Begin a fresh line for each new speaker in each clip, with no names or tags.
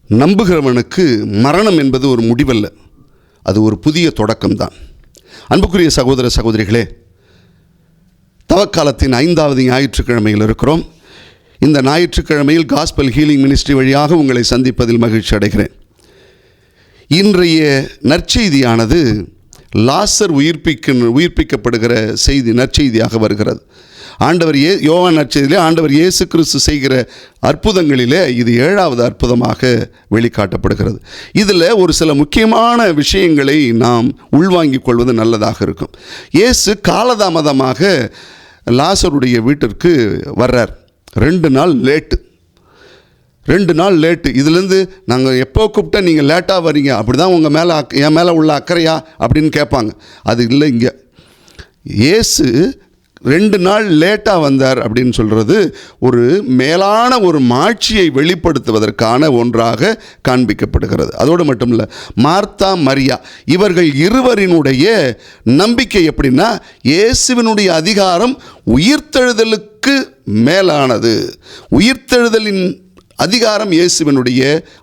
நம்புகிறவனுக்கு மரணம் என்பது ஒரு முடிவல்ல, அது ஒரு புதிய தொடக்கம்தான். அன்புக்குரிய சகோதர சகோதரிகளே, தவக்காலத்தின் 5வது ஞாயிற்றுக்கிழமையில் இருக்கிறோம். இந்த ஞாயிற்றுக்கிழமையில் காஸ்பல் ஹீலிங் மினிஸ்ட்ரி வழியாக உங்களை சந்திப்பதில் மகிழ்ச்சி அடைகிறேன். இன்றைய நற்செய்தியானது லாசர் உயிர்ப்பிக்கப்படுகிற செய்தி நற்செய்தியாக வருகிறது. யோவான் நற்செய்தியிலே ஆண்டவர் இயேசு கிறிஸ்து செய்கிற அற்புதங்களிலே இது 7வது அற்புதமாக வெளிக்காட்டப்படுகிறது. இதில் ஒரு சில முக்கியமான விஷயங்களை நாம் உள்வாங்கிக் கொள்வது நல்லதாக இருக்கும். இயேசு காலதாமதமாக லாசருடைய வீட்டிற்கு வர்றார். 2 நாள் லேட்டு. இதுலேருந்து நாங்கள் எப்போ கூப்பிட்டா நீங்கள் லேட்டாக வரீங்க, அப்படி தான் உங்கள் மேலே என் மேலே உள்ள அக்கறையா அப்படின்னு கேட்பாங்க. அது இல்லை. இங்கே இயேசு 2 நாள் லேட்டாக வந்தார் அப்படின்னு சொல்கிறது ஒரு மேலான ஒரு மாட்சியை வெளிப்படுத்துவதற்கான ஒன்றாக காண்பிக்கப்படுகிறது. அதோடு மட்டும் இல்லை, மார்த்தா மரியா இவர்கள் இருவரினுடைய நம்பிக்கை எப்படின்னா, இயேசுவினுடைய அதிகாரம் உயிர்த்தெழுதலுக்கு மேலானது. உயிர்த்தெழுதலின் அதிகாரம் இயேசுவினுடைய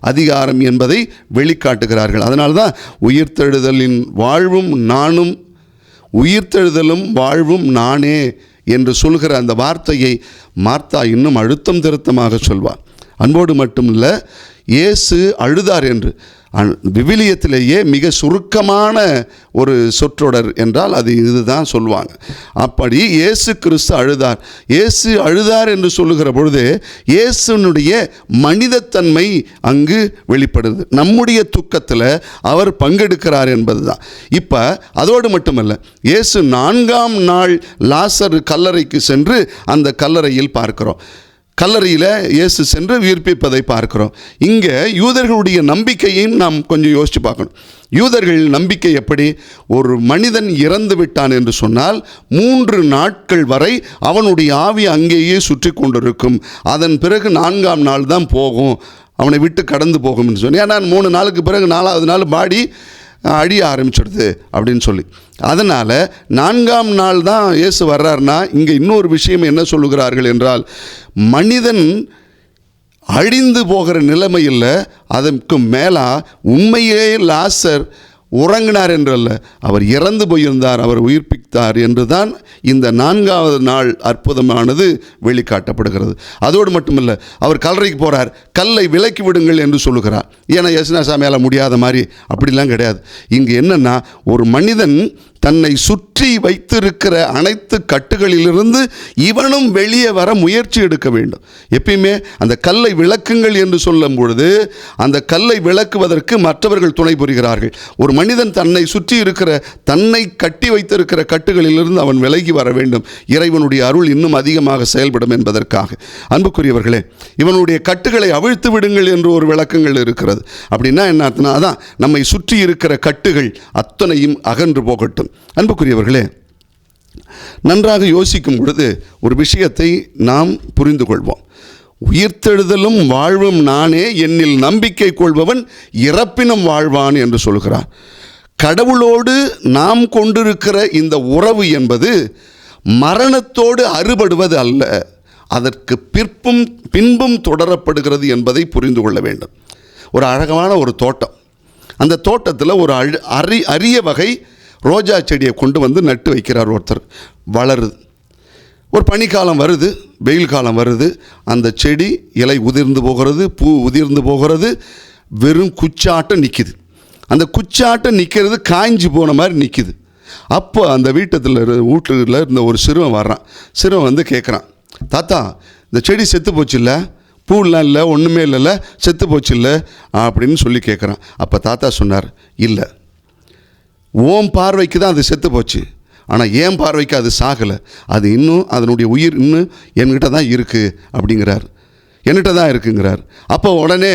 அதிகாரம் என்பதை வெளிக்காட்டுகிறார்கள். அதனால்தான் உயிர்த்தெழுதலின் வாழ்வும் நானும், உயிர்த்தெழுதலும் வாழ்வும் நானே என்று சொல்கிற அந்த வார்த்தையை மார்த்தா இன்னும் அழுத்தம் திருத்தமாக சொல்வார். அன்போடு மட்டுமல்ல, இயேசு அழுதார் என்று விவிலியத்திலேயே மிக சுருக்கமான ஒரு சொற்றொடர் என்றால் அது இதுதான் சொல்லுவாங்க. அப்படி இயேசு கிறிஸ்து அழுதார். இயேசு அழுதார் என்று சொல்லுகிற பொழுது இயேசுனுடைய மனிதத்தன்மை அங்கு வெளிப்படுது. நம்முடைய துக்கத்தில் அவர் பங்கெடுக்கிறார் என்பது தான். இப்போ அதோடு மட்டுமல்ல, இயேசு 4ஆம் நாள் லாசர் கல்லறைக்கு சென்று அந்த கல்லறையில் பார்க்கிறோம். கல்லறையில் இயேசு சென்று உயிர்ப்பிப்பதை பார்க்கிறோம். இங்கே யூதர்களுடைய நம்பிக்கையையும் நாம் கொஞ்சம் யோசித்து பார்க்கணும். யூதர்கள் நம்பிக்கை எப்படி? ஒரு மனிதன் இறந்து விட்டான் என்று சொன்னால் 3 நாட்கள் வரை அவனுடைய ஆவி அங்கேயே சுற்றி கொண்டிருக்கும். அதன் பிறகு 4ஆம் நாள் தான் போகும், அவனை விட்டு கடந்து போகும் என்று சொன்னேன். ஏன்னா 3 நாளுக்கு பிறகு 4வது நாள் பாடி அழிய ஆரம்பிச்சிடுது அப்படின்னு சொல்லி. அதனால் 4ஆம் நாள் தான் இயேசு வர்றாருன்னா, இங்கே இன்னொரு விஷயம் என்ன சொல்லுகிறார்கள் என்றால், மனிதன் அழிந்து போகிற நிலைமையில் அதற்கு மேலே உண்மையே லாசர் உறங்கினார் என்றல்ல, அவர் இறந்து போயிருந்தார், அவர் உயிர்ப்பித்தார் என்று தான் இந்த 4வது நாள் அற்புதமானது வெளிக்காட்டப்படுகிறது. அதோடு மட்டுமில்லை, அவர் கல்லறைக்கு போகிறார், கல்லை விலக்கி விடுங்கள் என்று சொல்லுகிறார். ஏன்னா யேசுநாசா மேலே முடியாத மாதிரி அப்படிலாம் கிடையாது. இங்கே என்னென்னா, ஒரு மனிதன் தன்னை சுற்றி வைத்திருக்கிற அனைத்து கட்டுகளிலிருந்து இவனும் வெளியே வர முயற்சி எடுக்க வேண்டும். எப்பயுமே அந்த கல்லை விளக்குங்கள் என்று சொல்லும் பொழுது அந்த கல்லை விளக்குவதற்கு மற்றவர்கள் துணை புரிகிறார்கள். ஒரு மனிதன் தன்னை சுற்றி இருக்கிற, தன்னை கட்டி வைத்திருக்கிற கட்டுகளிலிருந்து அவன் விலகி வர வேண்டும். இறைவனுடைய அருள் இன்னும் அதிகமாக செயல்படும் என்பதற்காக. அன்புக்குரியவர்களே, இவனுடைய கட்டுகளை அவிழ்த்து விடுங்கள் என்று ஒரு விளக்கங்கள் இருக்கிறது. அப்படின்னா என்ன அர்த்தம்னா, அதான் நம்மை சுற்றி இருக்கிற கட்டுகள் அத்தனையும் அகன்று போகட்டும். அன்புக்குரியவர்களே, நன்றாக யோசிக்கும் பொழுது ஒரு விஷயத்தை நாம் புரிந்து கொள்வோம். உயிர்த்தெழுதலும் வாழ்வும் நானே, என்னில் நம்பிக்கை கொள்பவன் இறப்பினும் வாழ்வான் என்று சொல்கிறார். கடவுளோடு நாம் கொண்டிருக்கிற இந்த உறவு என்பது மரணத்தோடு அறுபடுவது அல்ல, அதற்கு பின்பும் தொடரப்படுகிறது என்பதை புரிந்து கொள்ள வேண்டும். ஒரு அழகான ஒரு தோட்டம், அந்த தோட்டத்தில் ஒரு அரிய வகை ரோஜா செடியை கொண்டு வந்து நட்டு வைக்கிறார் ஒருத்தர். வளருது. ஒரு பனிக்காலம் வருது, வெயில் காலம் வருது, அந்த செடி இலை உதிர்ந்து போகிறது, பூ உதிர்ந்து போகிறது, வெறும் குச்சாட்டம் நிற்கிது. அந்த குச்சாட்டம் நிற்கிறது காய்ஞ்சி போன மாதிரி நிற்கிது. அப்போ அந்த வீட்டில் இருந்த ஒரு சிறுவன் வர்றான். சிறுவன் வந்து கேட்குறான், தாத்தா இந்த செடி செத்து போச்சு இல்லை, பூலாம் இல்லை, ஒன்றுமே இல்லைல்ல, செத்து போச்சு இல்லை அப்படின்னு சொல்லி கேட்குறான். அப்போ தாத்தா சொன்னார், இல்லை, ஓம் பார்வைக்கு தான் அது செத்து போச்சு, ஆனால் ஏன் பார்வைக்கு அது சாகலை, அது இன்னும் அதனுடைய உயிர் இன்னும் என்கிட்ட தான் இருக்குது அப்படிங்கிறார். என்கிட்ட தான் இருக்குங்கிறார். அப்போ உடனே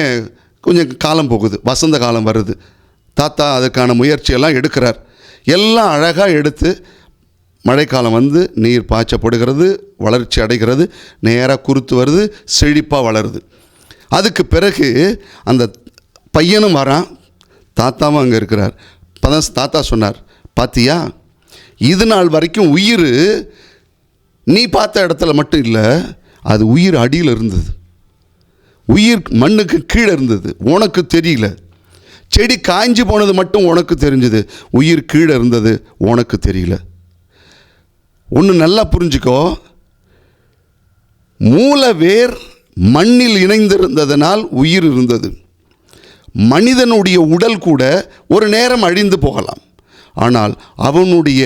கொஞ்சம் காலம் போகுது, வசந்த காலம் வருது. தாத்தா அதற்கான முயற்சியெல்லாம் எடுக்கிறார். எல்லாம் அழகாக எடுத்து மழைக்காலம் வந்து நீர் பாய்ச்சப்படுகிறது, வளர்ச்சி அடைகிறது, நேராக குறுத்து வருது, செழிப்பாக வளருது. அதுக்கு பிறகு அந்த பையனும் வரான், தாத்தாவும் அங்கே இருக்கிறார். தாத்தா சொன்னார், பாத்தியா, இது நாள் வரைக்கும் உயிர் நீ பார்த்த இடத்துல மட்டும் இல்லை, அது உயிர் அடியில் இருந்தது. உயிர் மண்ணுக்கு கீழே இருந்தது, உனக்கு தெரியல. செடி காய்ஞ்சி போனது மட்டும் உனக்கு தெரிஞ்சது, உயிர் கீழே இருந்தது உனக்கு தெரியல. ஒன்று நல்லா புரிஞ்சுக்கோ, மூலவேர் மண்ணில் இணைந்திருந்ததனால் உயிர் இருந்தது. மனிதனுடைய உடல் கூட ஒரு நேரம் அழிந்து போகலாம், ஆனால் அவனுடைய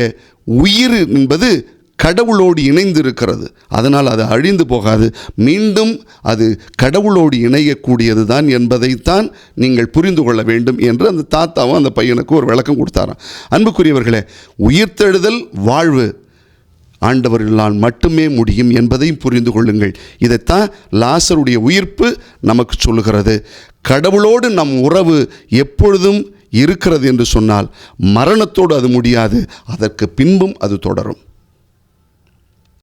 உயிர் என்பது கடவுளோடு இணைந்து இருக்கிறது. அதனால் அது அழிந்து போகாது, மீண்டும் அது கடவுளோடு இணையக்கூடியது தான் என்பதைத்தான் நீங்கள் புரிந்து கொள்ள வேண்டும் என்று அந்த தாத்தாவும் அந்த பையனுக்கு ஒரு விளக்கம் கொடுத்தாராம். அன்புக்குரியவர்களே, உயிர்த்தெழுதல் வாழ்வு ஆண்டவர்களால் மட்டுமே முடியும் என்பதையும் புரிந்து கொள்ளுங்கள். இதைத்தான் லாசருடைய உயிர்ப்பு நமக்கு சொல்லுகிறது. கடவுளோடு நம் உறவு எப்பொழுதும் இருக்கிறது என்று சொன்னால் மரணத்தோடு அது முடியாது, அதற்கு பின்பும் அது தொடரும்.